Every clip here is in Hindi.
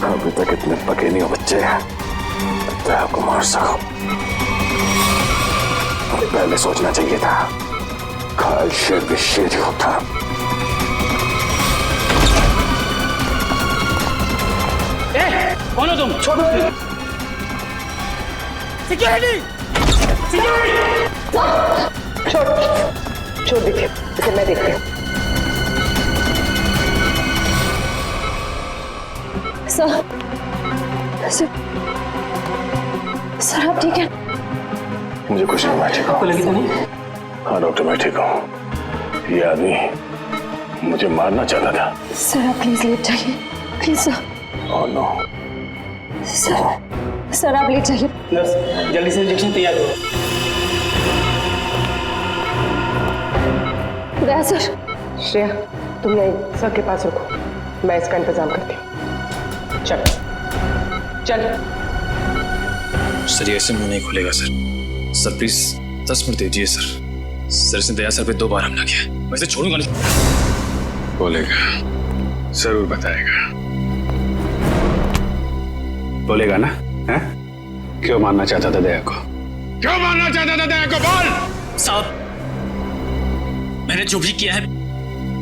अभी तक इतने पके नहीं हो बच्चे, तो आपको मार सको। पहले सोचना चाहिए था, घायल शेर भी शेर ही होता। कौन हो तुम? छोड़ो। सिक्योरिटी! छोड़ दीजिए, इसे मैं देखती हूँ। सर आप ठीक है? मुझे कुछ नहीं, मैं ठीक हूँ। आपको लगी तो नहीं? हाँ डॉक्टर, मैं ठीक हूँ। ये आदमी मुझे मारना चाहता था। सर आप प्लीज लेट जाइए, please sir. Oh no. Sir आप लेट जाइए। नर्स, जल्दी से इंजेक्शन तैयार करो। दया सर। श्रेया, तुम यहीं सर के पास रुको, मैं इसका इंतजाम करती हूँ। चल चल। सर ये ऐसे मुंह नहीं खुलेगा सर। सर प्लीज 10 मिनट दीजिए सर। सर इसने दया सर पे 2 बार हमला किया, मैं इसे छोड़ूंगा नहीं। बोलेगा, जरूर बताएगा। बोलेगा ना? हैं? क्यों मारना चाहता था दया को? क्यों मारना चाहता था दया को? बोल। साहब, मैंने जो भी किया है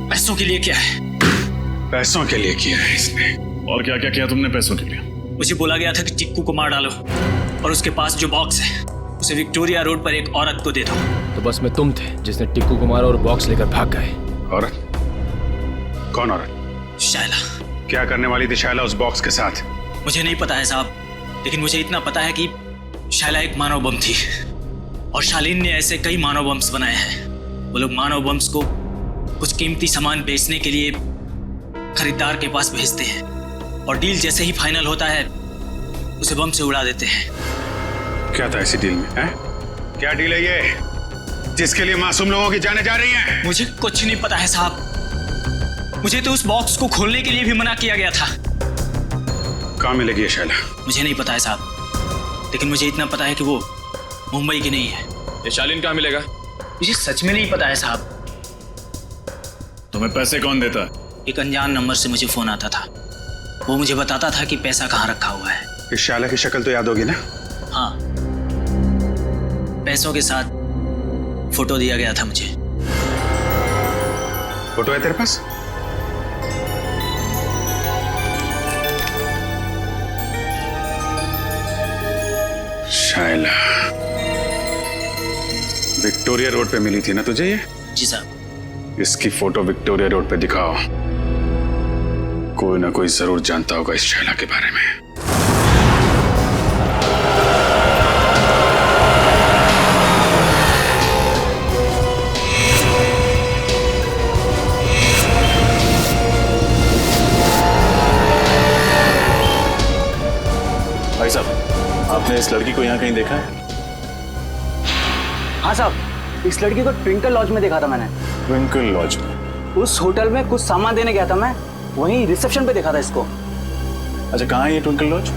पैसों के लिए किया है। पैसों के लिए किया है इसने। और क्या क्या किया तुमने पैसों के लिए? मुझे बोला गया था कि टिक्कू को मार डालो और उसके पास जो बॉक्स है उसे विक्टोरिया रोड पर एक औरत को दे दो। तो बस में तुम थे जिसने टिक्कू को मारा और बॉक्स लेकर भाग गए। औरत? कौन औरत? शायला। क्या करने वाली थी शायला उस बॉक्स के साथ? मुझे नहीं पता है साहब, लेकिन मुझे इतना पता है कि शायला एक मानव बम थी और शालीन ने ऐसे कई मानव बम्स बनाए हैं। वो लोग मानव बम्स को कुछ कीमती सामान बेचने के लिए खरीदार के पास भेजते हैं और डील जैसे ही फाइनल होता है उसे बम से उड़ा देते हैं। क्या था ऐसी डील में? हैं? क्या डील है ये जिसके लिए मासूम लोगों की जानें जा रही हैं? मुझे कुछ नहीं पता है साहब। मुझे तो उस बॉक्स को खोलने के लिए भी मना किया गया था। कहाँ मिलेगी ये शायला? मुझे नहीं पता है साहब, लेकिन मुझे इतना पता है कि वो मुंबई की नहीं है। ये शालीन कहाँ मिलेगा? मुझे सच में नहीं पता है साहब। तुम्हें पैसे कौन देता है? एक अनजान नंबर से मुझे फोन आता था। वो मुझे बताता था कि पैसा कहाँ रखा हुआ है। इस शायला की शक्ल तो याद होगी ना? हाँ, पैसों के साथ फोटो दिया गया था मुझे। फोटो है तेरे पास? शायला विक्टोरिया रोड पे मिली थी ना तुझे ये? जी साहब। इसकी फोटो विक्टोरिया रोड पे दिखाओ। कोई ना कोई जरूर जानता होगा इस शायला के बारे में। भाई साहब, आपने इस लड़की को यहाँ कहीं देखा है? हाँ साहब, इस लड़की को ट्विंकल लॉज में देखा था मैंने। ट्विंकल लॉज में? उस होटल में कुछ सामान देने गया था मैं, वहीं रिसेप्शन पे देखा था इसको। अच्छा, कहाँ है ये ट्विंकल लॉज?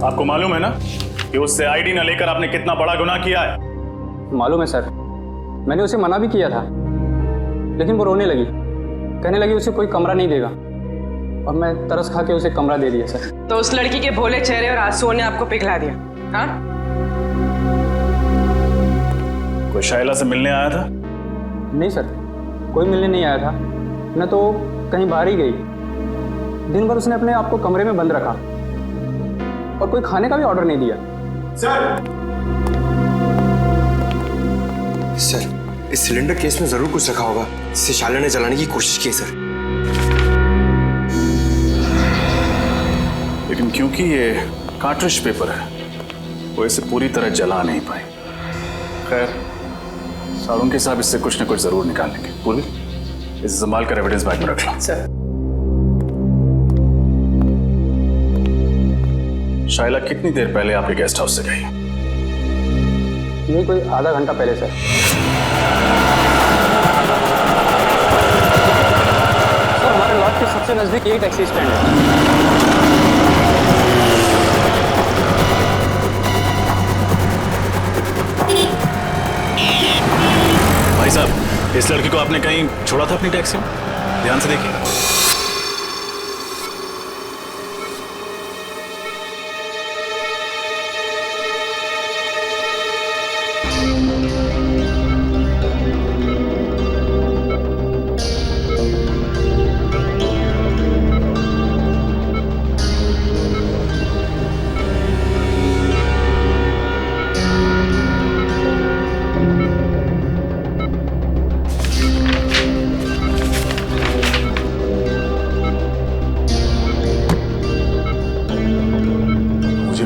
आपको मालूम है ना कि उससे आईडी न लेकर आपने कितना बड़ा गुनाह किया है? मालूम है सर, मैंने उसे मना भी किया था, लेकिन वो रोने लगी, कहने लगी उसे कोई कमरा नहीं देगा, और मैं तरस खा के उसे कमरा दे दिया सर। तो उस लड़की के भोले चेहरे और आंसुओं ने आपको पिघला दिया? हाँ? कोई शायला से मिलने आया था? नहीं सर, कोई मिलने नहीं आया था, न तो कहीं बाहर ही गई। दिन भर उसने अपने आप को कमरे में बंद रखा और कोई खाने का भी ऑर्डर नहीं दिया। सर, इस सिलेंडर केस में जरूर कुछ रखा होगा जिसे शायला ने जलाने की कोशिश की सर। लेकिन क्योंकि ये कार्ट्रिज पेपर है, वो इसे पूरी तरह जला नहीं पाए। खैर, सारुण के साहब इससे कुछ न कुछ जरूर निकाल लेंगे। पूर्वी, इसे संभाल कर एविडेंस बैग में रख लो। सर। शायला कितनी देर पहले आपके गेस्ट हाउस से गई? यही कोई आधा घंटा पहले सर। सर, हमारे लॉज के सबसे नजदीक यही टैक्सी स्टैंड है। आपने कहीं छोड़ा था अपनी टैक्सी में? ध्यान से देखिए।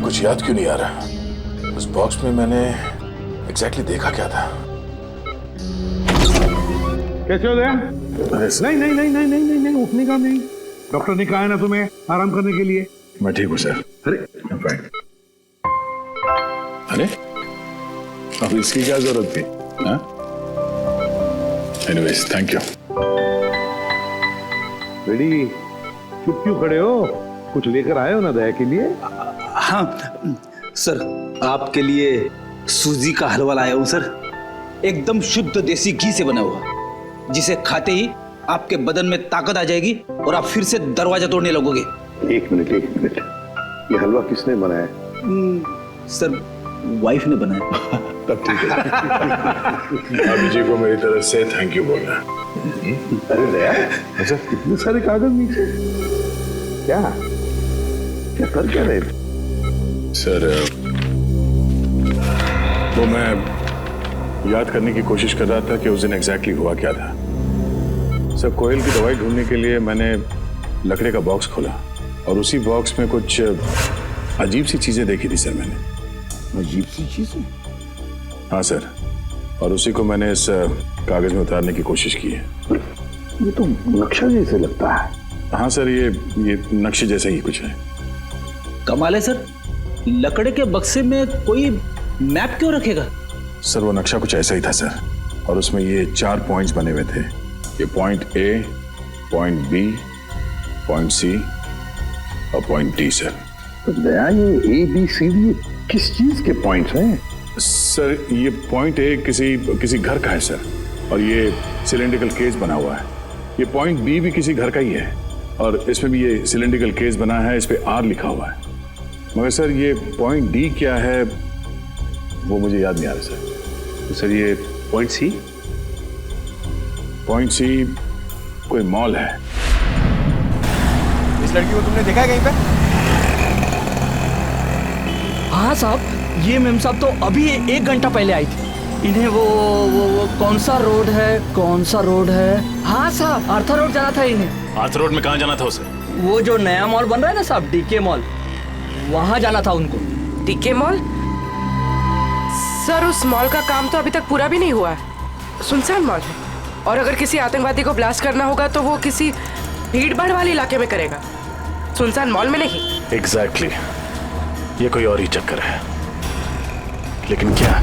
कुछ याद क्यों नहीं आ रहा? उस बॉक्स में मैंने एग्जैक्टली देखा क्या था? कैसे हो गया? नहीं नहीं नहीं नहीं नहीं नहीं नहीं, उठने का नहीं। डॉक्टर ने कहा है ना तुम्हें आराम करने के लिए। मैं ठीक हूँ सर। अरे अब इसकी क्या जरूरत थी? Anyways thank you. बेटी चुप क्यों खड़े हो? कुछ लेकर आए हो ना दया के लिए? हाँ सर, आपके लिए सूजी का हलवा लाया हूँ सर। एकदम शुद्ध देसी घी से बना हुआ, जिसे खाते ही आपके बदन में ताकत आ जाएगी और आप फिर से दरवाजा तोड़ने लगोगे। एक मिनट, ये हलवा किसने बनाया? सर वाइफ ने बनाया। तब ठीक है। भाभी जी को मेरी तरफ से थैंक यू बोलना। अरे दया, अच्छा इतने सारे कागज नीचे क्या क्या कर क्या रहे? सर वो मैं याद करने की कोशिश कर रहा था कि उस दिन एग्जैक्टली हुआ क्या था। सर कोयल की दवाई ढूंढने के लिए मैंने लकड़े का बॉक्स खोला और उसी बॉक्स में कुछ अजीब सी चीजें देखी थी सर मैंने। अजीब सी चीजें? हाँ सर, और उसी को मैंने इस कागज में उतारने की कोशिश की है। ये तो नक्शा जैसे लगता है। हाँ सर, ये नक्शे जैसा ही कुछ है। कमाल है सर, लकड़े के बक्से में कोई मैप क्यों रखेगा? सर वो नक्शा कुछ ऐसा ही था सर, और उसमें ये 4 पॉइंट्स बने हुए थे। ये point A, point B, point C और पॉइंट डी सर। तो दया ये ए बी सी डी किस चीज के पॉइंट्स हैं? सर ये पॉइंट ए किसी घर का है सर, और ये सिलेंड्रिकल केस बना हुआ है। ये पॉइंट बी भी किसी घर का ही है, और इसमें भी ये सिलेंड्रिकल केस बना है, इस पे आर लिखा हुआ है। मगर सर ये पॉइंट डी क्या है वो मुझे याद नहीं आ रहा सर। तो सर ये पॉइंट सी? पॉइंट सी कोई मॉल है। इस लड़की को तुमने देखा है कहीं पे? हाँ साहब, ये मेम साहब तो अभी 1 घंटा पहले आई थी। इन्हें वो कौन सा रोड है? हाँ साहब, आर्थर रोड जाना था इन्हें। आर्थर रोड में कहाँ जाना था उसे? वो जो नया मॉल बन रहा है ना साहब, डीके मॉल, वहाँ जाना था उनको। DK mall? सर उस मॉल का काम तो अभी तक पूरा भी नहीं हुआ है, सुनसान मॉल है, और अगर किसी आतंकवादी को ब्लास्ट करना होगा तो वो किसी भीड़ भाड़ वाले इलाके में करेगा, सुनसान मॉल में नहीं। एग्जैक्टली, ये कोई और ही चक्कर है। लेकिन क्या?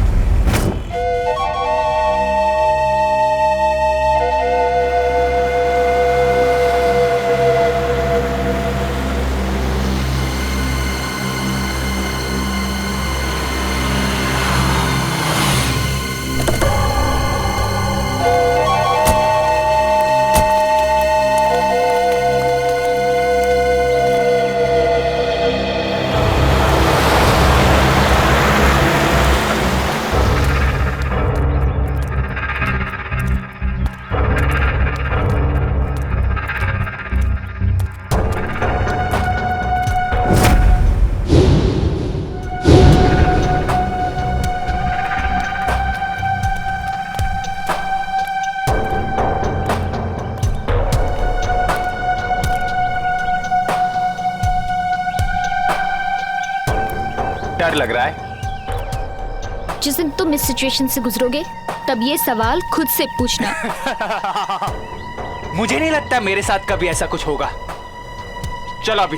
डर लग रहा है? जिस दिन तुम इस सिचुएशन से गुजरोगे तब ये सवाल खुद से पूछना। मुझे नहीं लगता मेरे साथ कभी ऐसा कुछ होगा। चलो अभी।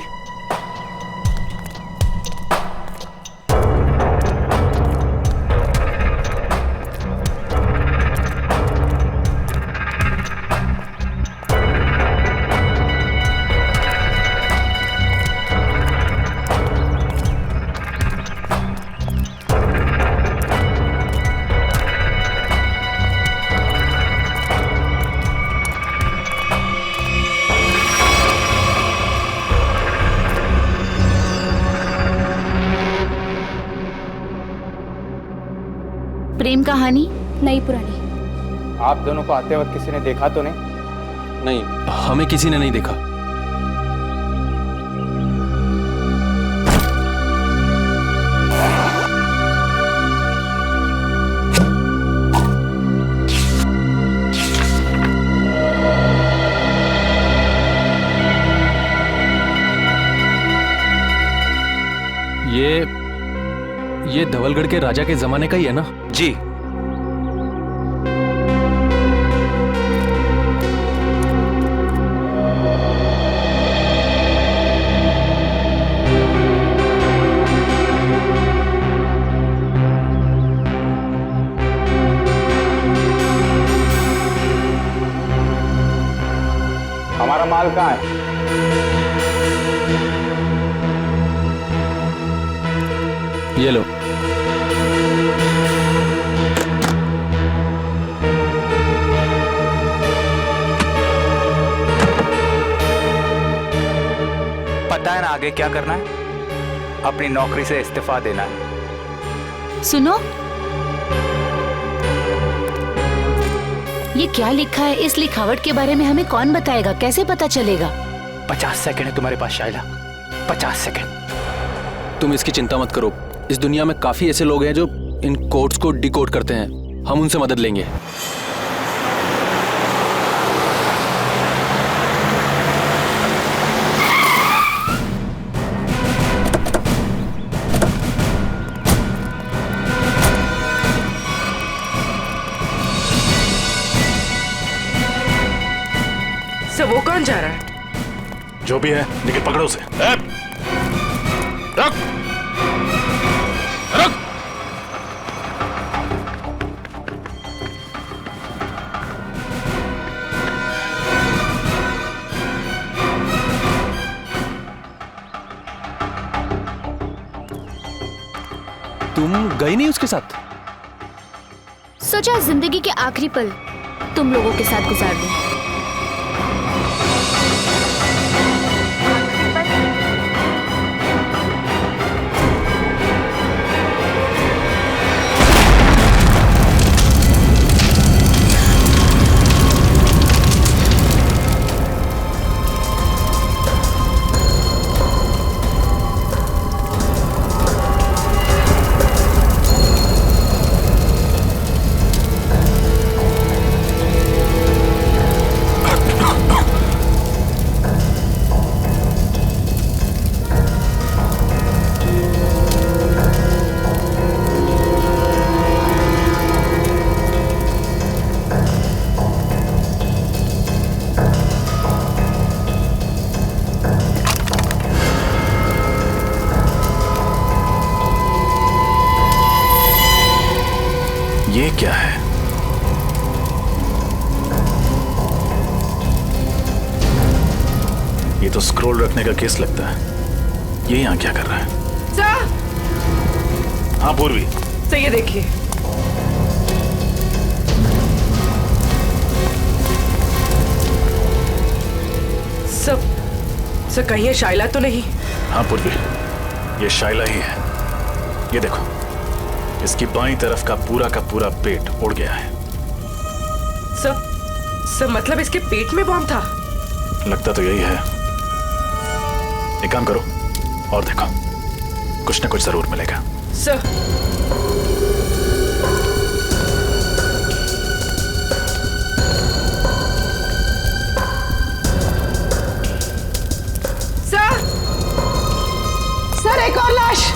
प्रेम कहानी? नई पुरानी। आप दोनों को आते वक्त किसी ने देखा तो नहीं? नहीं, हमें किसी ने नहीं देखा। ये धवलगढ़ के राजा के जमाने का ही है ना? जी। हमारा माल कहाँ है? ये लो। पता है ना आगे क्या करना है? अपनी नौकरी से इस्तीफा देना है। सुनो, ये क्या लिखा है? इस लिखावट के बारे में हमें कौन बताएगा? कैसे पता चलेगा? 50 सेकंड है तुम्हारे पास शाइला, 50 सेकंड। तुम इसकी चिंता मत करो। इस दुनिया में काफी ऐसे लोग हैं जो इन कोड्स को डिकोड करते हैं। हम उनसे मदद लेंगे। सर वो कौन जा रहा है? जो भी है, निकल पकड़ो उसे। रख। रख। तुम गई नहीं उसके साथ? सोचा जिंदगी के आखिरी पल तुम लोगों के साथ गुजार दूं। ये क्या है? ये तो स्क्रॉल रखने का केस लगता है। ये यहाँ क्या कर रहा है? सर! हाँ पूर्वी। सर ये देखिए। सर कहीं ये शाइला तो नहीं? हाँ पूर्वी, ये शाइला ही है। ये देखो, इसकी बाईं तरफ का पूरा पेट उड़ गया है। सर मतलब इसके पेट में बॉम्ब था? लगता तो यही है। एक काम करो और देखो, कुछ ना कुछ जरूर मिलेगा। सर सर एक और लाश।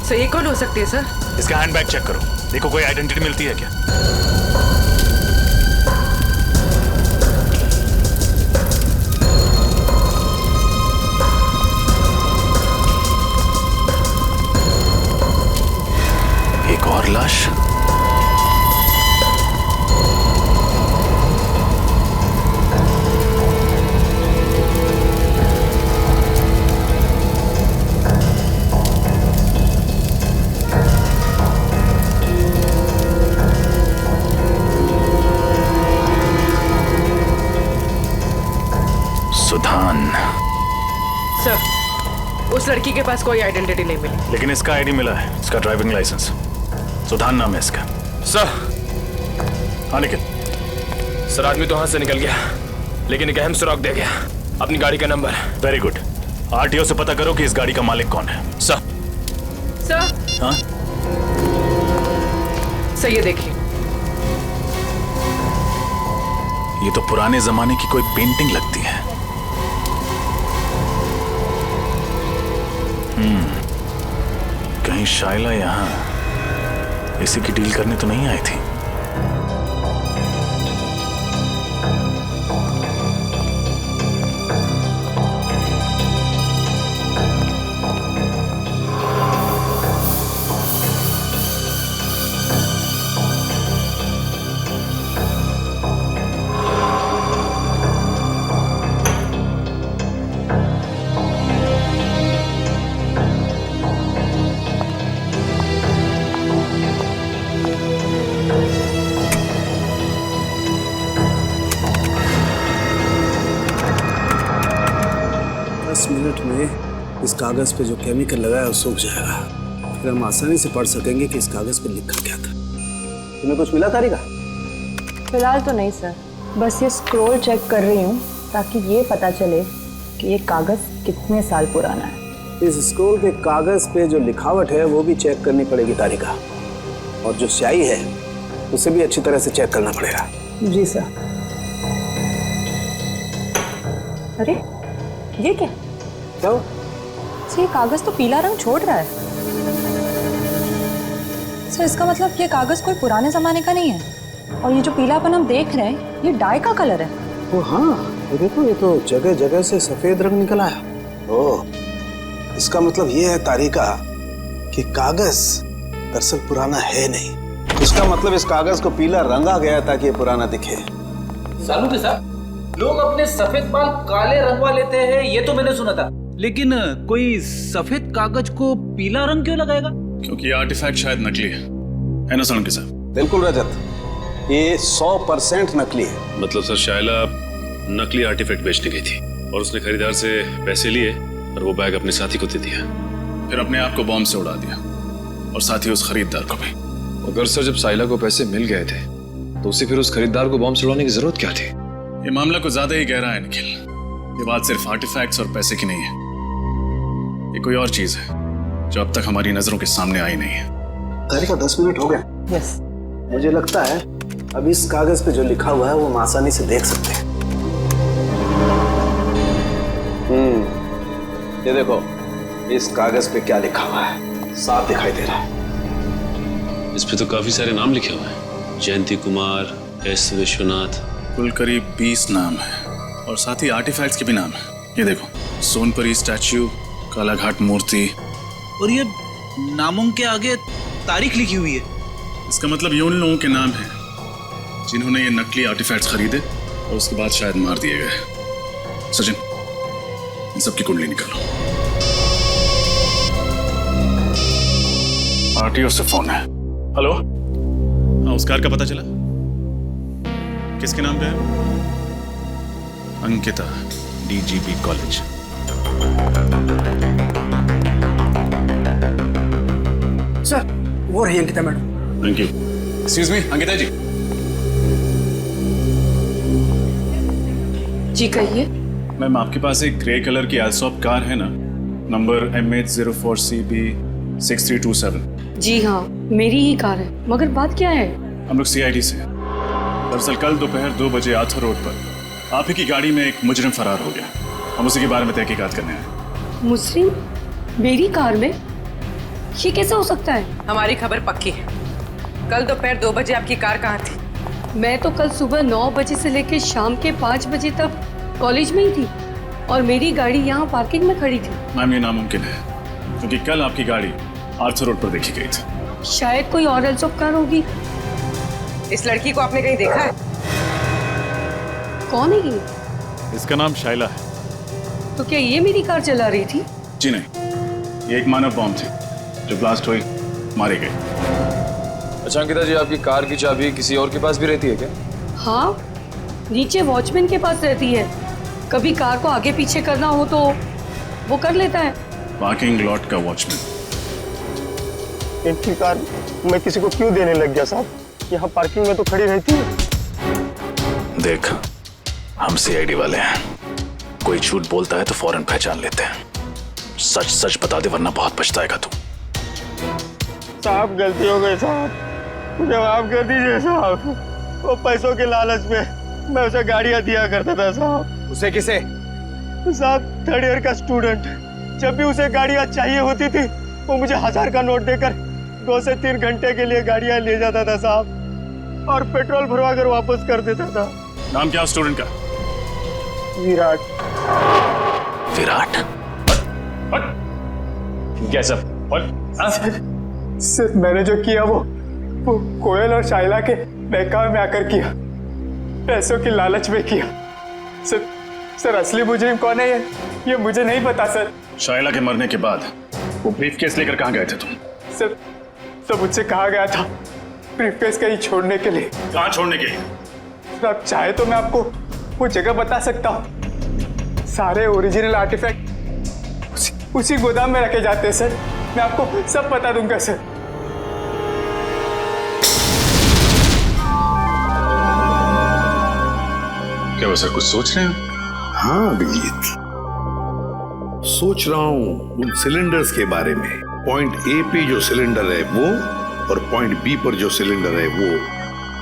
सर ये कौन हो सकती है सर? इसका हैंडबैग चेक करो, देखो कोई आइडेंटिटी मिलती है क्या। एक और लाश। सर, उस लड़की के पास कोई आइडेंटिटी नहीं मिली। लेकिन इसका आईडी मिला है, इसका ड्राइविंग लाइसेंस। सुधान नाम है इसका। सर। हाँ निखिल। सर आदमी तो हाथ से निकल गया, लेकिन एक अहम सुराग दे गया, अपनी गाड़ी का नंबर। Very good. आरटीओ से पता करो कि इस गाड़ी का मालिक कौन है। सर। सर। हाँ? सर ये देखिए, ये तो पुराने जमाने की कोई पेंटिंग लगती है। कहीं शाइला यहाँ इसी की डील करने तो नहीं आई थी? मिनट में इस कागज पे जो केमिकल लगा है वो सूख जाएगा, फिर हम आसानी से पढ़ सकेंगे कि इस कागज पे लिखा क्या था। तुम्हें कुछ मिला तारिका? फिलहाल तो नहीं सर, बस ये स्क्रॉल चेक कर रही हूँ ताकि ये पता चले कि ये कागज कितने साल पुराना है। इस स्क्रॉल के कागज पे जो लिखावट है वो भी चेक करनी पड़ेगी तारिका, और जो स्याही है उसे भी अच्छी तरह से चेक करना पड़ेगा। जी सर। अरे ये क्या? तो ये कागज तो पीला रंग छोड़ रहा है सर, इसका मतलब ये कागज कोई पुराने जमाने का नहीं है, और ये जो पीलापन हम देख रहे हैं ये डाई का कलर है। ओ हाँ, ये देखो, ये तो जगह जगह से सफेद रंग निकल आया। ओह, इसका मतलब ये है तारिका कि कागज दरअसल पुराना है नहीं। इसका मतलब इस कागज को पीला रंगा गया ताकि ये पुराना दिखे। सालू के साथ लोग अपने सफेद बाल काले रंगवा लेते हैं, ये तो मैंने सुना था, लेकिन कोई सफेद कागज को पीला रंग क्यों लगाएगा? क्योंकि ये आर्टिफैक्ट शायद नकली है ना सालू के साथ? बिल्कुल रजत, ये 100% नकली है। मतलब सर शाइला नकली आर्टिफैक्ट बेचने गई थी और उसने खरीदार से पैसे लिए और वो बैग अपने साथी को दे दिया, फिर अपने आप को बॉम्ब से उड़ा दिया और साथ ही उस खरीदार को भी। अगर सर जब साइला को पैसे मिल गए थे तो उसे फिर उस खरीदार को बॉम्ब से उड़ाने की जरूरत क्या थी? ये मामला कुछ ज्यादा ही गहरा है निखिल। ये बात सिर्फ आर्टिफैक्ट्स और पैसे की नहीं है, ये कोई और चीज है जो अब तक हमारी नजरों के सामने आई नहीं है। तारिका 10 मिनट हो गए। यस। मुझे लगता है अब इस कागज पे जो लिखा हुआ है वो हम आसानी से देख सकते हैं। ये देखो, इस कागज पे क्या लिखा हुआ है, साफ दिखाई दे रहा है। इस पे तो काफी सारे नाम लिखे हुए हैं, जयंती कुमार, एस विश्वनाथ। कुल करीब 20 नाम है और साथ ही आर्टिफैक्ट्स के भी नाम है। ये देखो, सोनपरी स्टैच्यू, कालाघाट मूर्ति, और ये नामों के आगे तारीख लिखी हुई है। इसका मतलब ये उन लोगों के नाम हैं जिन्होंने ये नकली आर्टिफैक्ट्स खरीदे और उसके बाद शायद मार दिए गए। सचिन, इन सबकी कुंडली निकालो। आरटीओ से फोन है। हेलो, हाँ, उस कार का पता चला? किसके नाम पे है? Ankita, DGP college. सर, वो रही Ankita madam. Thank you. Excuse me, Ankita ji. जी कहिए। मैम, आपके पास एक ग्रे कलर की एल्सॉप कार है ना, नंबर MH04CB6327? जी हाँ, मेरी ही कार है, मगर बात क्या है? हम लोग CID से हैं। दरअसल कल दोपहर 2 बजे आर्थर रोड पर आप ही की गाड़ी में एक मुजरिम फरार हो गया। हम उसी के बारे में तहकीकात करने आए। मुजरिम मेरी कार में? ये कैसे हो सकता है? हमारी खबर पक्की है। कल दोपहर 2 बजे आपकी कार कहाँ थी? मैं तो कल सुबह 9 बजे से लेकर शाम के 5 बजे तक कॉलेज में ही थी और मेरी गाड़ी यहाँ पार्किंग में खड़ी थी। मैम, ये नामुमकिन है क्योंकि कल आपकी गाड़ी आर्थर रोड पर देखी गई थी। शायद कोई और एल्सॉप कार होगी। इस लड़की को आपने कहीं देखा है? कौन है ये? इसका नाम शाइला है। तो क्या ये मेरी कार चला रही थी? जी नहीं, ये एक मानव बॉम्ब थी जो ब्लास्ट हुई, मारे गए। अच्छा अंकिता जी, आपकी कार की चाबी किसी और के पास भी रहती है क्या? हाँ, नीचे वॉचमैन के पास रहती है। कभी कार को आगे पीछे करना हो तो वो कर लेता है। पार्किंग लॉट का वॉचमैन। इनकी कार मैं किसी को क्यों देने लग गया साहब? यहाँ पार्किंग में तो खड़ी रहती है। देख, हम सीआईडी वाले हैं, कोई झूठ बोलता है तो फौरन पहचान लेते हैं। सच सच बता दे वरना बहुत पछताएगा तू। साहब गलती हो गई साहब, मुझे माफ कर दीजिए साहब। वो पैसों के लालच में मैं उसे गाड़ियां दिया करता था साहब। उसे किसे? साहब 3rd ईयर का स्टूडेंट। जब भी उसे गाड़ियां चाहिए होती थी वो मुझे 1000 का नोट देकर 2 से 3 घंटे के लिए गाड़ियां ले जाता था साहब, और पेट्रोल भरवा कर वापस कर देता था। नाम क्या स्टूडेंट का? विराट। विराट? कैसा? सर मैंने जो किया वो कोयल और शाइला के बहकावे में आकर किया, पैसों की लालच में किया। सर असली मुजरिम कौन है ये मुझे नहीं पता सर। शाइला के मरने के बाद वो ब्रीफकेस लेकर कहाँ गए थे तुम? सर तो मुझसे कहा गया था ब्रीफकेस कहीं छोड़ने के लिए। कहाँ छोड़ने के लिए? सर आप चाहे तो मैं आपको वो जगह बता सकता हूँ। सारे ओरिजिनल आर्टिफैक्ट उसी गोदाम में रखे जाते हैं सर। मैं आपको सब बता दूंगा सर। क्या वैसा कुछ सोच रहे हैं? हाँ अभिजीत, सोच रहा हूं उन सिलेंडर्स के बारे में। पॉइंट ए पे जो सिलेंडर है वो, और पॉइंट बी पर जो सिलेंडर है वो।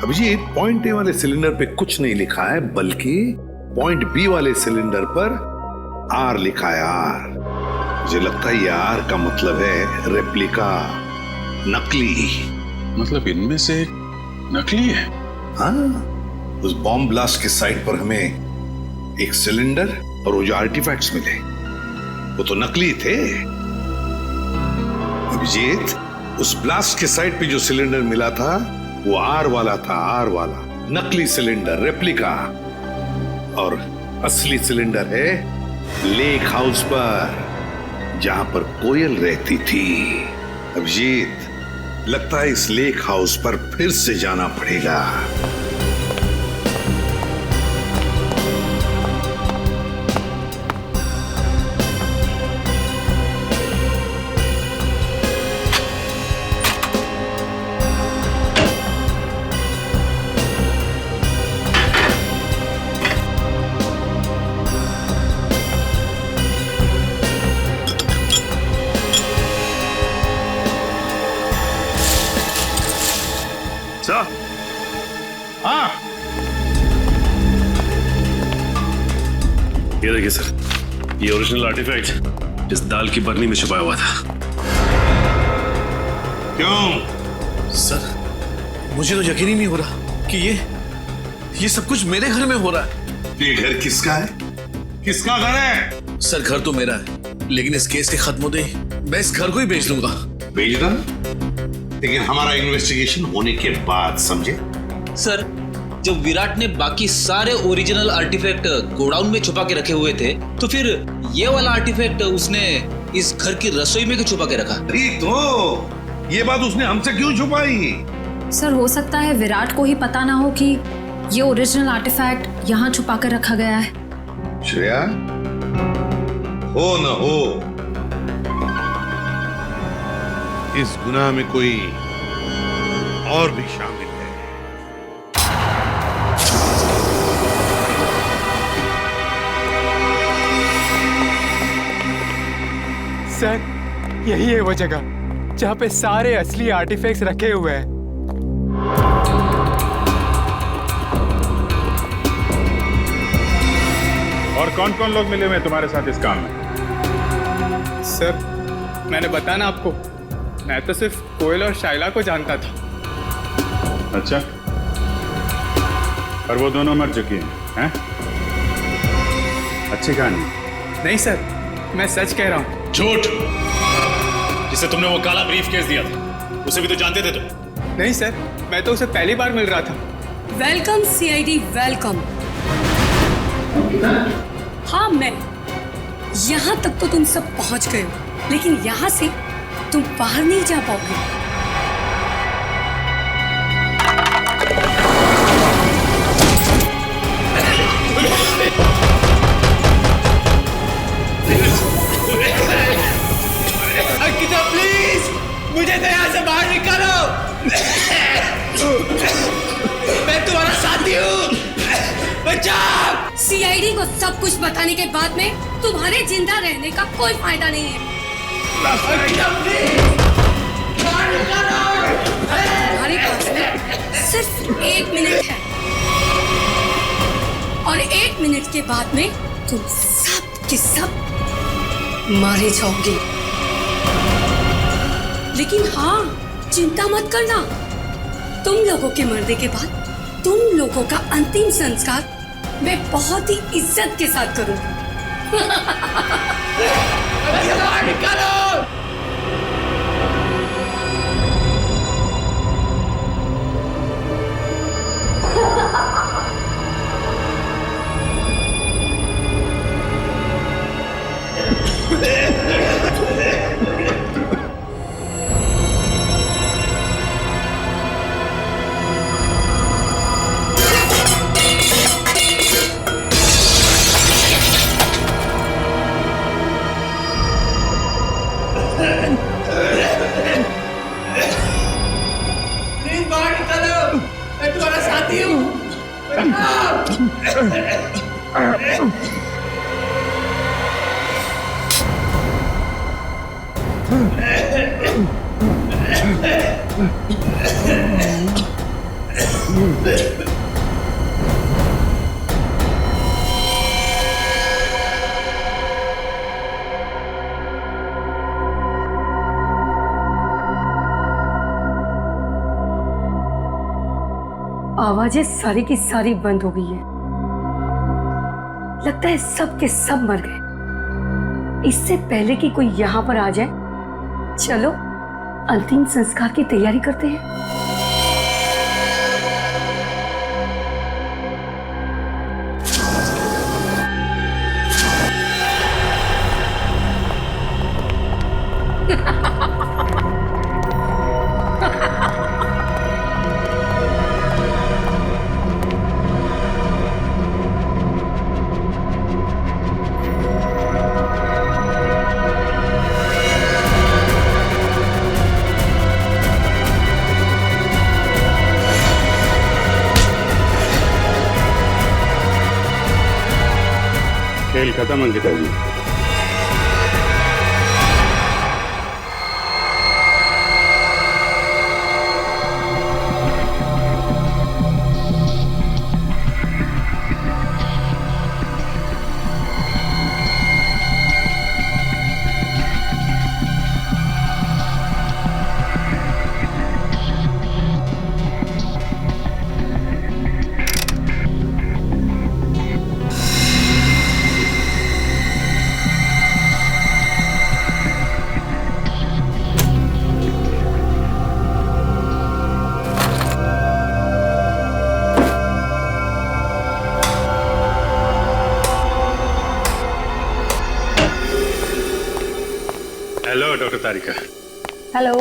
अभिजीत, पॉइंट ए वाले सिलेंडर पे कुछ नहीं लिखा है, बल्कि पॉइंट बी वाले सिलेंडर पर आर लिखा है। आर, मुझे लगता है ये आर का मतलब है रेप्लिका, नकली। मतलब इनमें से नकली है? हाँ, उस बॉम्ब ब्लास्ट के साइट पर हमें एक सिलेंडर और वो जो आर्टिफैक्ट्स मिले वो तो नकली थे। अभिजीत, उस ब्लास्ट के साइट पे जो सिलेंडर मिला था वो आर वाला था, आर वाला नकली सिलेंडर, रेप्लिका। और असली सिलेंडर है लेक हाउस पर, जहां पर कोयल रहती थी। अभिजीत, लगता है इस लेक हाउस पर फिर से जाना पड़ेगा। हाँ, ये देखिए सर, ये ओरिजिनल आर्टिफैक्ट जिस दाल की बरनी में छुपाया हुआ था। क्यों? सर मुझे तो यकीन ही नहीं हो रहा कि ये सब कुछ मेरे घर में हो रहा है। ये घर किसका है? किसका घर है? सर घर तो मेरा है, लेकिन इस केस के खत्म होते ही मैं इस घर को ही बेच दूंगा। बेचना? लेकिन हमारा इन्वेस्टिगेशन होने के बाद, समझे? सर, जब विराट ने बाकी सारे ओरिजिनल आर्टिफैक्ट गोडाउन में छुपा के रखे हुए थे, तो फिर ये वाला आर्टिफैक्ट उसने इस घर की रसोई में क्यों छुपा के रखा? तो ये बात उसने हमसे क्यों छुपाई? सर हो सकता है विराट को ही पता ना हो कि ये ओरिजिनल आर्टिफैक्ट यहाँ छुपा कर रखा गया है। श्रेया, हो न हो, इस गुनाह में कोई और भी शामिल है। सर यही है वो जगह जहाँ पे सारे असली आर्टिफैक्ट्स रखे हुए हैं। और कौन कौन लोग मिले हुए तुम्हारे साथ इस काम में? सर मैंने बताया ना आपको, मैं तो सिर्फ कोयल और शाइला को जानता था। अच्छा, और वो दोनों मर चुकी हैं? अच्छी कहानी। नहीं सर, मैं सच कह रहा हूँ। झूठ! जिसे तुमने वो काला ब्रीफकेस दिया था, उसे भी तो जानते थे तुम? नहीं सर, मैं तो उसे पहली बार मिल रहा था। Welcome CID, welcome. हाँ मैं, यहाँ तक तो तुम सब पहुँच गए हो, लेकिन यहाँ से तुम बाहर नहीं जा पाओगे। सीआईडी को सब कुछ बताने के बाद में तुम्हारे जिंदा रहने का कोई फायदा नहीं है। तुम्हारे पास में सिर्फ 1 मिनट है और 1 मिनट के बाद में तुम सब के सब मारे जाओगे। लेकिन हाँ, चिंता मत करना, तुम लोगों के मरने के बाद तुम लोगों का अंतिम संस्कार मैं बहुत ही इज्जत के साथ करूंगी। आवाजें सारी की सारी बंद हो गई है। लगता है सब के सब मर गए। इससे पहले कि कोई यहाँ पर आ जाए, चलो अंतिम संस्कार की तैयारी करते हैं। खेल खत्म अंकिता जी। हेलो डॉक्टर तारिका। हेलो।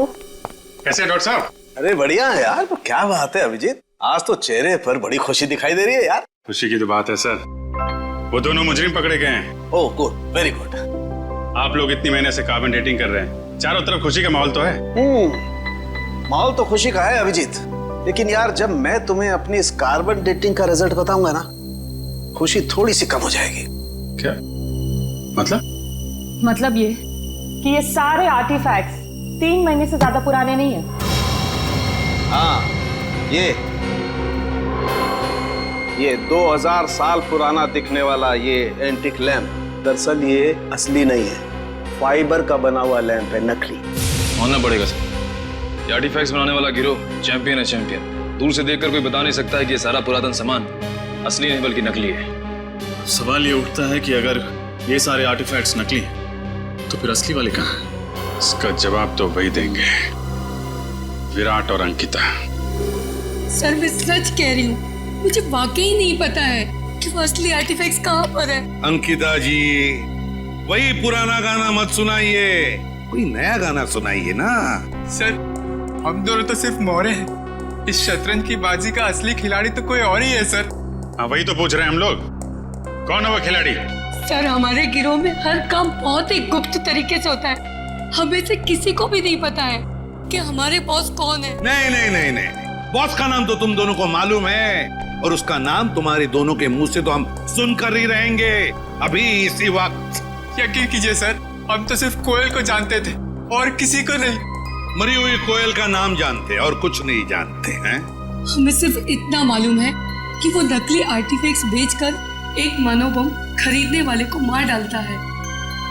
कैसे हैं डॉक्टर साहब? अरे बढ़िया है यार। तो क्या बात है अभिजीत, आज तो चेहरे पर बड़ी खुशी दिखाई दे रही है यार। खुशी की तो बात है सर, वो दोनों मुजरिम पकड़े गए हैं। Oh good, very good. आप लोग इतनी महीने से कार्बन डेटिंग कर रहे हैं, चारों तरफ खुशी का माहौल तो है। माहौल तो खुशी का है अभिजीत, लेकिन यार जब मैं तुम्हें अपनी इस कार्बन डेटिंग का रिजल्ट बताऊंगा ना, खुशी थोड़ी सी कम हो जाएगी। क्या मतलब? मतलब ये कि ये सारे आर्टिफैक्ट्स 3 महीने से ज्यादा पुराने नहीं है। हाँ, ये 2000 साल पुराना दिखने वाला ये एंटिक लैंप दरअसल ये असली नहीं है, फाइबर का बना हुआ लैंप है, नकली। मानना पड़ेगा सर, ये आर्टिफैक्ट्स बनाने वाला गिरोह चैंपियन है, चैंपियन। दूर से देखकर कोई बता नहीं सकता है कि ये सारा पुरातन सामान असली नहीं बल्कि नकली है। सवाल ये उठता है कि अगर ये सारे आर्टिफैक्ट्स नकली हैं तो फिर असली वाले कहाँ हैं? इसका जवाब तो वही देंगे, विराट और अंकिता। सर मैं सच कह रही हूँ, मुझे वाकई नहीं पता है कि वो असली आर्टिफैक्ट्स कहाँ पर है। अंकिता जी, वही पुराना गाना मत सुनाइए, कोई नया गाना सुनाइए ना। सर हम दोनों तो सिर्फ मोहरे हैं, इस शतरंज की बाजी का असली खिलाड़ी तो कोई और ही है सर। हाँ वही तो पूछ रहे हैं हम लोग, कौन है वो खिलाड़ी? सर हमारे गिरोह में हर काम बहुत ही गुप्त तरीके से होता है, हमें से किसी को भी नहीं पता है कि हमारे बॉस कौन है। नहीं नहीं नहीं नहीं, बॉस का नाम तो तुम दोनों को मालूम है और उसका नाम तुम्हारे दोनों के मुंह से तो हम सुनकर ही रहेंगे अभी इसी वक्त। यकीन कीजिए सर, हम तो सिर्फ कोयल को जानते थे और किसी को नहीं। मरी हुई कोयल का नाम जानते और कुछ नहीं जानते हैं। हमें सिर्फ इतना मालूम है कि वो नकली आर्टिफैक्ट्स बेचकर एक मनोबम खरीदने वाले को मार डालता है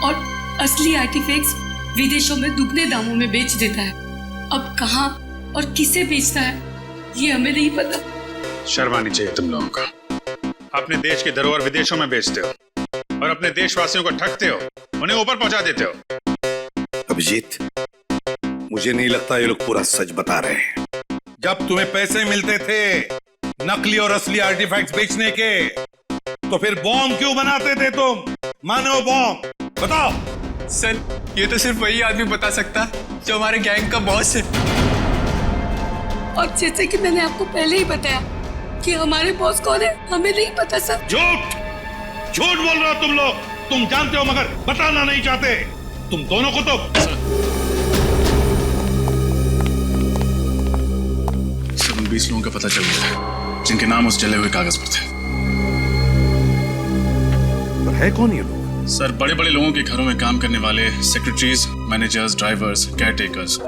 और असली आर्टिफैक्ट्स विदेशों में दुगने दामों में बेच देता है। अब कहाँ और किसे बेचता है ये हमें नहीं पता। शर्म आनी चाहिए तुम लोगों का। अपने देश की धरोहर विदेशों में बेचते हो और अपने देशवासियों को ठगते हो, उन्हें ऊपर पहुंचा देते हो। अभिजीत, मुझे नहीं लगता ये लोग पूरा सच बता रहे हैं। जब तुम्हें पैसे मिलते थे नकली और असली आर्टिफैक्ट्स बेचने के, तो फिर बॉम्ब क्यों बनाते थे तुम? मानव बॉम्ब, बताओ। सर, ये तो सिर्फ वही आदमी बता सकता जो हमारे गैंग का बॉस है। और जैसे कि मैंने आपको पहले ही बताया कि हमारे बॉस कौन है हमें नहीं पता सर। झूठ बोल रहे हो तुम लोग। तुम जानते हो मगर बताना नहीं चाहते। तुम दोनों को तो सब 20 लोगों का पता चल गया है जिनके नाम उस जले हुए कागज पर थे। पर है कौन ये लोग? सर, बड़े बड़े लोगों के घरों में काम करने वाले secretaries, managers, drivers, caretakers.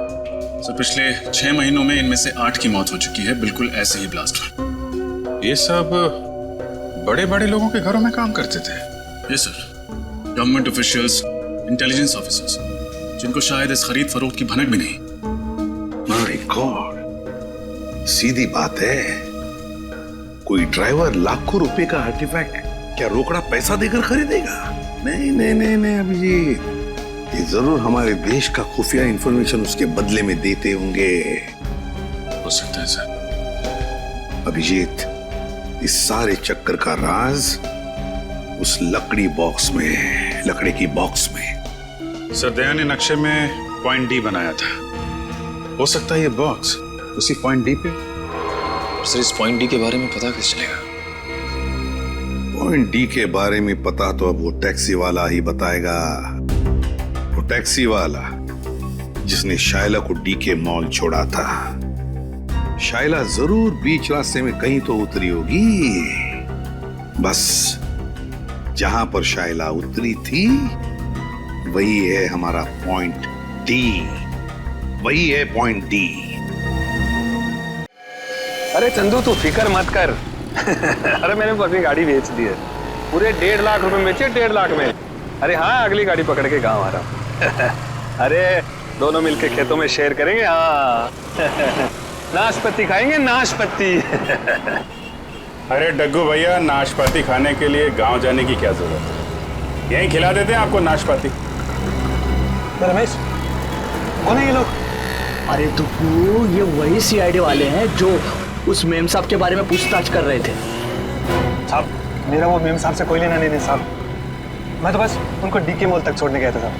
Sir, पिछले 6 महीनों में इनमें से 8 की मौत हो चुकी है, बिल्कुल ऐसे ही ब्लास्ट हुआ। ये सब बड़े बड़े लोगों के घरों में काम करते थे? ये sir, government officials, intelligence officers, जिनको शायद इस खरीद फरोख्त की भनक भी नहीं। माय गॉड, सीधी बात है। कोई ड्राइवर लाखों रुपए का आर्टिफैक्ट क्या रोकड़ा पैसा देकर खरीदेगा? नहीं नहीं नहीं नहीं अभिजीत, ये जरूर हमारे देश का खुफिया इंफॉर्मेशन उसके बदले में देते होंगे। हो सकता है सर। अभिजीत, इस सारे चक्कर का राज उस लकड़ी बॉक्स में है, लकड़ी की बॉक्स में। सर, दया ने नक्शे में पॉइंट डी बनाया था। हो सकता है ये बॉक्स उसी पॉइंट डी पे। सर, इस पॉइंट डी के बारे में पता कैसे चलेगा? पॉइंट डी के बारे में पता तो अब वो टैक्सी वाला ही बताएगा। वो टैक्सी वाला जिसने शायला को डी के मॉल छोड़ा था। शायला जरूर बीच रास्ते में कहीं तो उतरी होगी। बस जहां पर शायला उतरी थी वही है हमारा पॉइंट डी। वही है पॉइंट डी। अरे चंदू, तू फिक्र मत कर। अरे मैंने अपनी गाड़ी बेच दी है, पूरे 1.5 लाख रुपए में बेचे, 1.5 लाख में। अरे हाँ, अगली गाड़ी पकड़ के गाँव आ रहा हूँ। अरे दोनों मिलके खेतों में शेयर करेंगे। हाँ नाशपाती खाएंगे, नाशपाती। अरे डग्गू भैया, नाशपाती खाने के लिए गांव जाने की क्या जरूरत है? यहीं खिला देते हैं आपको नाशपाती। रमेश, कौन है ये लोग? अरे तो ये वही सीआईडी वाले हैं जो उस मेम साहब के बारे में पूछताछ कर रहे थे। साहब, मेरा वो मेम साहब से कोई लेना नहीं साहब। मैं तो बस उनको डीके मॉल तक छोड़ने गया था साहब।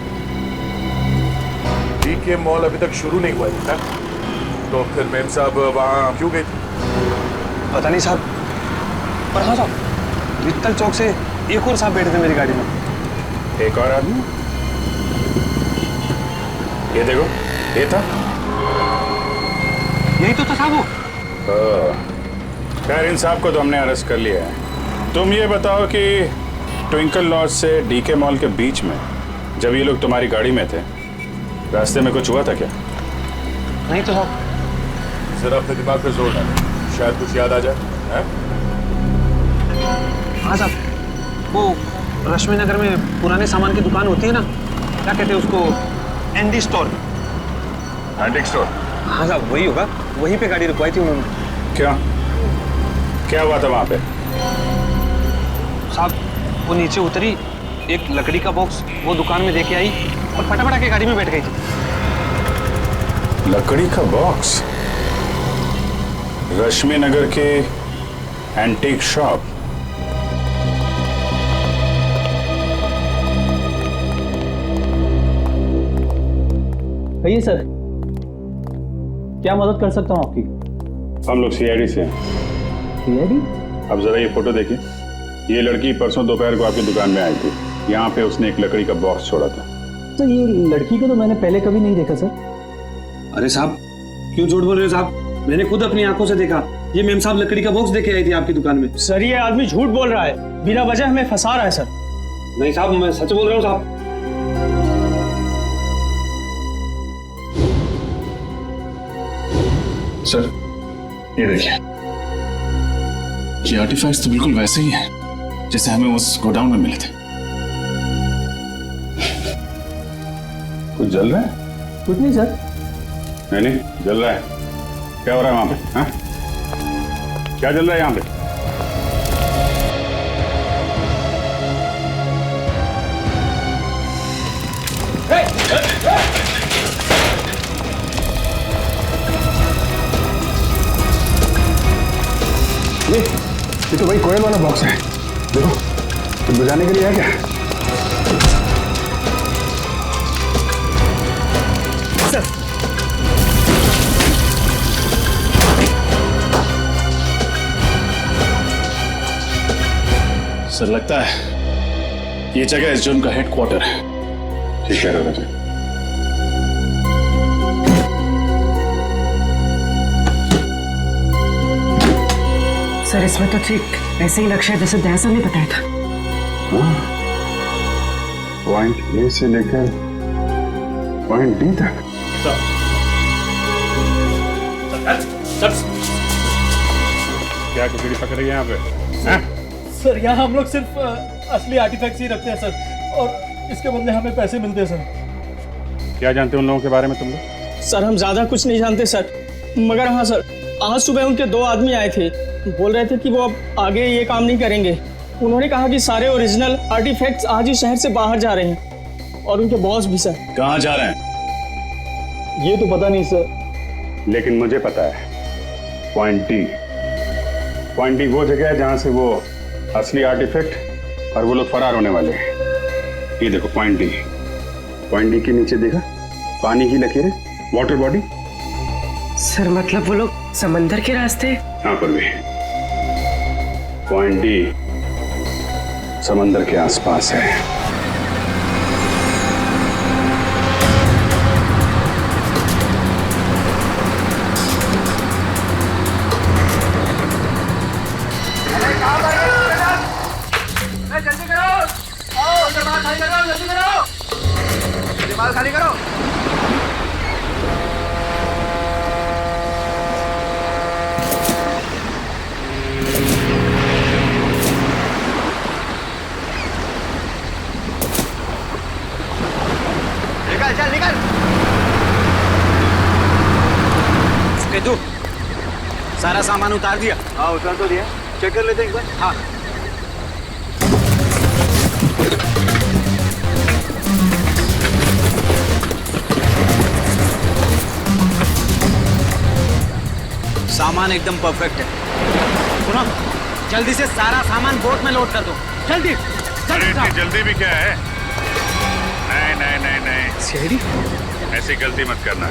डीके मॉल अभी तक शुरू नहीं हुआ था, तो फिर मेम साहब वहाँ क्यों गए थे? पता नहीं साहब, पर हाँ साहब, वित्तल चौक से एक और साहब बैठे थे मेरी गाड़ी में। एक और आदमी? ये देखो, ये था। यही तो था साहब वो। खैर, इन साहब को तो हमने अरेस्ट कर लिया है। तुम ये बताओ कि ट्विंकल लॉज से डीके मॉल के बीच में जब ये लोग तुम्हारी गाड़ी में थे, रास्ते में कुछ हुआ था क्या? नहीं तो साहब। जरा अपने दिमाग पे जोर डालो, शायद कुछ याद आ जाए। हाँ साहब, वो रश्मि नगर में पुराने सामान की दुकान होती है ना, क्या कहते हैं उसको? Andy store. Antique store? हाँ साहब, वही होगा। वहीं पे गाड़ी रुकवाई थी उन्होंने। क्या हुआ था वहां पे? साहब, वो नीचे उतरी, एक लकड़ी का बॉक्स वो दुकान में देके आई और फटाफट आके गाड़ी में बैठ गई थी। लकड़ी का बॉक्स? रश्मि नगर के एंटीक शॉप? कहिए सर, क्या मदद कर सकता हूँ आपकी? हम लोग सीआईडी से हैं। सीआईडी? अब जरा ये फोटो देखिए। ये लड़की परसों दोपहर को आपकी दुकान में आई थी। यहाँ पे उसने एक लकड़ी का बॉक्स छोड़ा था। तो ये लड़की को तो मैंने पहले कभी नहीं देखा सर। अरे साहब, क्यों झूठ बोल रहे हो साहब? मैंने खुद अपनी आंखों से देखा। ये मेम साहब लकड़ी का बॉक्स देके आई थी आपकी दुकान में। सर ये आदमी झूठ बोल रहा है, बिना वजह हमें फंसा रहा है सर। नहीं साहब, मैं सच बोल रहा हूँ साहब। सर ये देखिए, ये आर्टिफैक्ट्स तो बिल्कुल वैसे ही हैं जैसे हमें उस गोडाउन में मिले थे। कुछ जल रहा है? कुछ नहीं सर। नहीं जल रहा है। क्या हो रहा है वहां पे? हाँ? क्या जल रहा है यहाँ पे? ये तो वही कोयल वाला बॉक्स है। देखो, कुछ बजाने के लिए है क्या? सर लगता है ये जगह एसडीएम का हेडक्वार्टर है। ठीक कह रहे हो। सर इसमें तो ठीक ऐसे ही नक्शा जैसे दयासा ने बताया था। पॉइंट ए से लेकर पॉइंट डी तक। क्या कुकड़ी पकड़ रही है यहाँ पे? सर यहाँ हम लोग सिर्फ असली आर्टिफैक्ट्स ही रखते हैं सर, और इसके बदले हमें पैसे मिलते हैं सर। क्या जानते हो उन लोगों के बारे में तुम लोग? सर हम ज्यादा कुछ नहीं जानते सर, मगर हाँ सर, आज सुबह उनके 2 आदमी आए थे, बोल रहे थे कि वो अब आगे ये काम नहीं करेंगे। उन्होंने कहा कि सारे ओरिजिनल आर्टिफैक्ट्स आज ही शहर से बाहर जा रहे हैं, और उनके बॉस भी सर। कहाँ जा रहे हैं ये तो पता नहीं सर। लेकिन मुझे पता है, पॉइंट डी। पॉइंट डी वो जगह है जहां से वो असली आर्टिफैक्ट और वो लोग फरार होने वाले हैं। ये देखो पॉइंट डी। पॉइंट डी के नीचे देखा पानी की लकीरें, वाटर बॉडी। सर मतलब वो लोग समंदर के रास्ते? हाँ पर भी पॉइंट डी समंदर के आसपास है। जल्दी करो, आओ जमात खाली करो, जल्दी करो, जमात खाली करो। निकल चल निकल। केतु, सारा सामान उतार दिया? हाँ उतार तो दिया। चेक कर लेते हैं एक बार। हाँ। सामान एकदम परफेक्ट है। सुनो, जल्दी से सारा सामान बोट में लोड कर दो। जल्दी अरे इतनी जल्दी भी क्या है? नहीं नहीं नहीं नहीं शेरी, ऐसी गलती मत करना,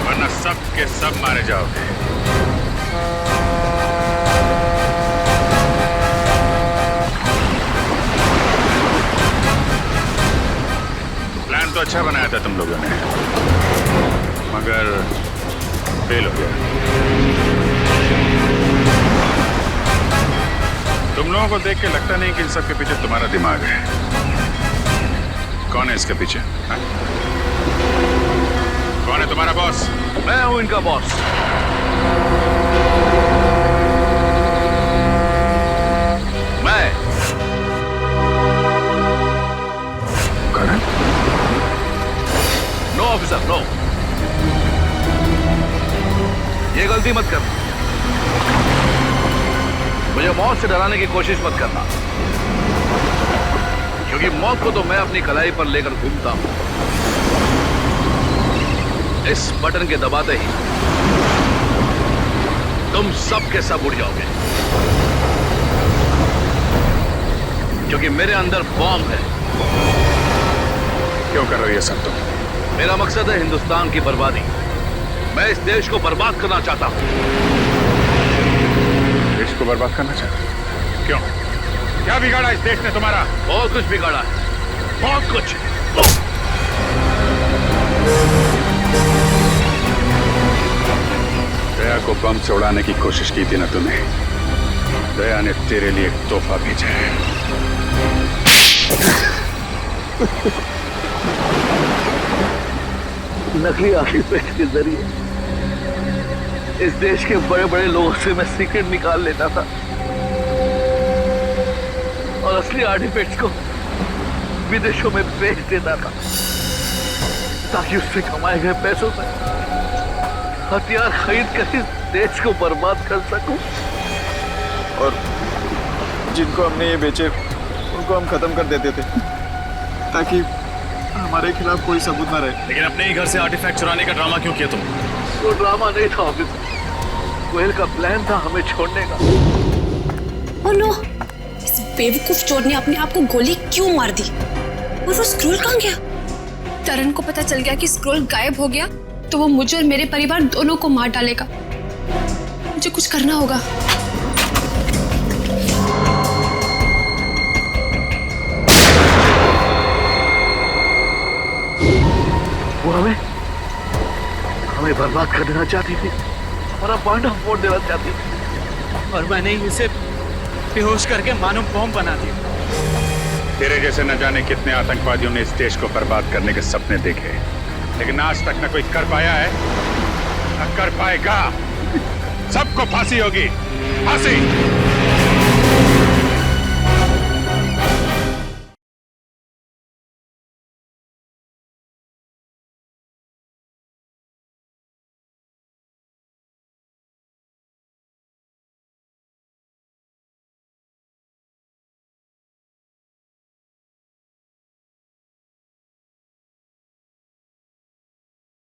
वरना सब के सब मारे जाओगे। प्लान तो अच्छा बनाया था तुम लोगों ने, मगर फेल हो गया। तुम लोगों को देख के लगता नहीं कि इन सब के पीछे तुम्हारा दिमाग है। कौन है इसके पीछे? हा? कौन है तुम्हारा बॉस? मैं हूं इनका बॉस। मैं करण? नो ऑफिसर नो, ये गलती मत करना। मुझे मौत से डराने की कोशिश मत करना, क्योंकि मौत को तो मैं अपनी कलाई पर लेकर घूमता हूं। इस बटन के दबाते ही तुम सब के सब उड़ जाओगे, क्योंकि मेरे अंदर बॉम्ब है। क्यों कर रहे हो ये सब तुम? मेरा मकसद है हिंदुस्तान की बर्बादी। मैं इस देश को बर्बाद करना चाहता हूं। देश को बर्बाद करना चाहते हो? क्यों? क्या बिगाड़ा इस देश ने तुम्हारा? बहुत कुछ बिगाड़ा है, बहुत कुछ। दया को बम से उड़ाने की कोशिश की थी ना तूने? दया ने तेरे लिए एक तोहफा भेजा है। नकली आर्टिफैक्ट के जरिए इस देश के बड़े बड़े लोगों से मैं सीक्रेट निकाल लेता था और असली आर्टिफैक्ट्स को विदेशों में बेच देता था ताकि उससे कमाए गए पैसों से हथियार खरीद कर इस देश को बर्बाद कर सकूं। और जिनको हमने ये बेचे उनको हम खत्म कर देते थे ताकि हमारे खिलाफ कोई सबूत ना रहे। लेकिन अपने ही घर से आर्टिफैक्ट चुराने का ड्रामा क्यों किया तुम? वो ड्रामा नहीं था ऑफिसर, गोयल का प्लान था हमें छोड़ने का। ओह नो, इस बेवकूफ चोर ने अपने आप को गोली क्यों मार दी? और वो स्क्रोल कहाँ गया? तरन को पता चल गया कि स्क्रोल गायब हो गया तो वो मुझे और मेरे परिवार दोनों को मार डालेगा। मुझे कुछ करना होगा। वो हमें बर्बाद कर देना चाहती थी, हमारा पांडा फोड़ देना चाहती थी और मैंने इसे बेहोश करके मानो बम बना दिया। तेरे जैसे न जाने कितने आतंकवादियों ने इस देश को बर्बाद करने के सपने देखे, लेकिन आज तक न कोई कर पाया है न कर पाएगा। सबको फांसी होगी, फांसी।